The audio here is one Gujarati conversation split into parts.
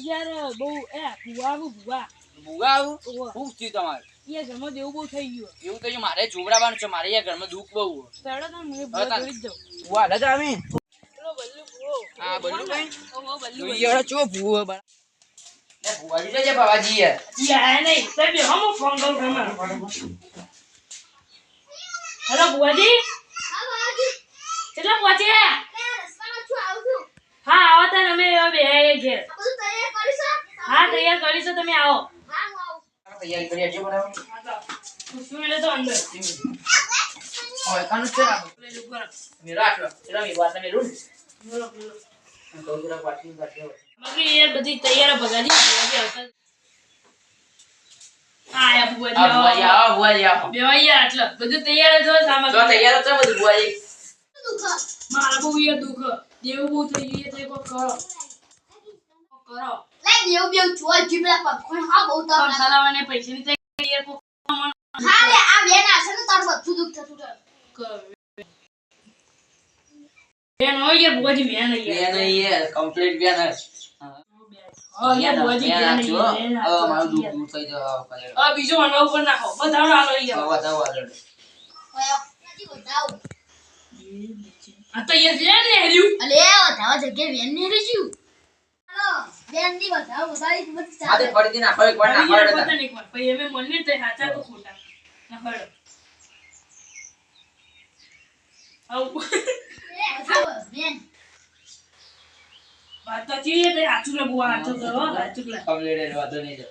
યાર બહુ એ ભુવા આવું શું થયું તમારે? યાર ઘરમાં દેવું બહુ થઈ ગયું. એવું તો મારે જોવડાવવાનું છે. મારે યાર ઘરમાં દુઃખ બહુ ચડો તો મને ભૂવા જોડી જ જાઉં. ભુવા હાલે તો અમે પેલો બલ્લુ ભૂવો. હા બલ્લુ કઈ ઓહો બલ્લુ યાર ચો ભુવો બા એ ભુવાજી જજે બાબાજી યાર યાર નહીં તે બે હમો ફોન કરું ઘરમાં. હેલો ભુવાજી. હા બાજી કેટલા પહોંચ્યા? રસ્તામાં છું આવું છું. હા આવો તાન અમે બે ઘેર. આ બધું તૈયાર કરીશો? હા તૈયાર કરીશું તમે આવો. હા હું આવું. તૈયારી કરી આજો બરાબર ખુશી મેલે તો અંદર. ઓય કાનું છે રાખો મેરા આટલો ચલો મે વાત મે રૂમ બોલો બોલો. તો જરા પાછી કાઢ્યો બાકી યાર બધી તૈયાર ભગાડી ભુવાજી આવતા. હા યાર ભુવાજી આ ભુવાજી આવો ભુવાજી આવો બેવાઈ યાર એટલે બધું તૈયાર જ હોય સામાન. તો તૈયાર છે બધું ભુવાજી દુખા. મારા બહુ યાર દુઃખ દેવું બહુ થઈ ગયું તો કોક કરો. કરો. લાઈ દેવ બેવ જોઈ જીબલા પખણ હા બહુ તો પણ ખરાવાને પૈસાની તૈયારી યાર કોક હા લે આ બેન આશે ને તાર બધું દુખ થતું રહે. બેન હોય યાર ભુવાજી બેન બે નહીં યાર કમ્પ્લીટ બે ન હા યાર ભુવાજી બેન મારું દુઃખ દૂર થઈ જાવ કરે આ બીજો આના ઉપર નાખો બધાનો આલો યાર. બતાવો આગળ ઓય હજી બતાવ. આ તો યાર બેન ને હર્યું. અલે વધાવા જગ્યા બેન ને રજ્યું. હાલો બેન ની વધાવ બતાવી મત આતે ચાલે. ફરીથી નાખો એક વાર નાખો યાર પતા નહીં કોણ પછી અમે મને તો સાચા તો ખોટા નાખો. આવ બેન વાત તો ચીએ તે આચું લે બુઆ આચું કરો આચું લે. કમ્પ્લીટ વાતો નહીં જો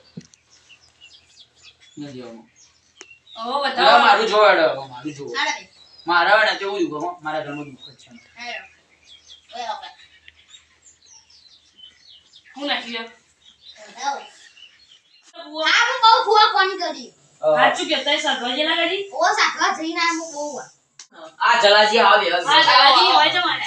ન જો ઓ બતાવો બતાવો મારું જોડો મારું જો હાડા બે. મારા વાળા કેવું દુખો મારા ઘરમાં દુખ જ છે હાલો. ઓય ઓકે. હું નાખ્યું બતાવ. બુઆ આ હું બહુ ફુવા કોણ કરી. આચું કે તઈ સાધવાજી ના કરી. ઓ સાતવા જઈને આ હું બહુ આ જલાજી આવે આ દાદી હોય તો મારે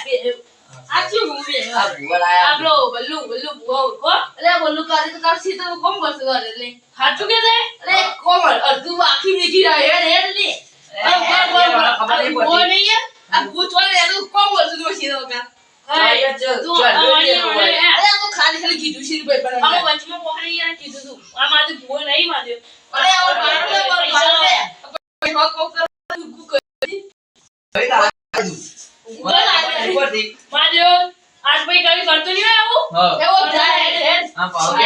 આચું હું બે આ ભૂવા લાયા આપલો બલ્લુ બલ્લુ બુઆ કો અલે બોલું કરી તો કરશી તો કોમ કરશે કરે એટલે સાચું કે તે અલે કોમ અડધું બાકી મેકી રહ્યા હેડ ને ખબર નહીં બુઆ પડતી નહીં યાર. આ પૂછવા લે તો કોમ કરશે તો પછી તો કા ચાય જ તું ચાલ્યો અલે હું ખાલી ખાલી કીધું છે ભાઈ પણ અમે વચમાં પોહણી યાર કીધું તું આ મારે બુઆ નહીં માર્યો. અલે આ પાડલે કોમ કર માર્યો આજ ભાઈ કઈ કરતો નહીં હોય આવું હા એવો જાય હેડ આ પાવ કે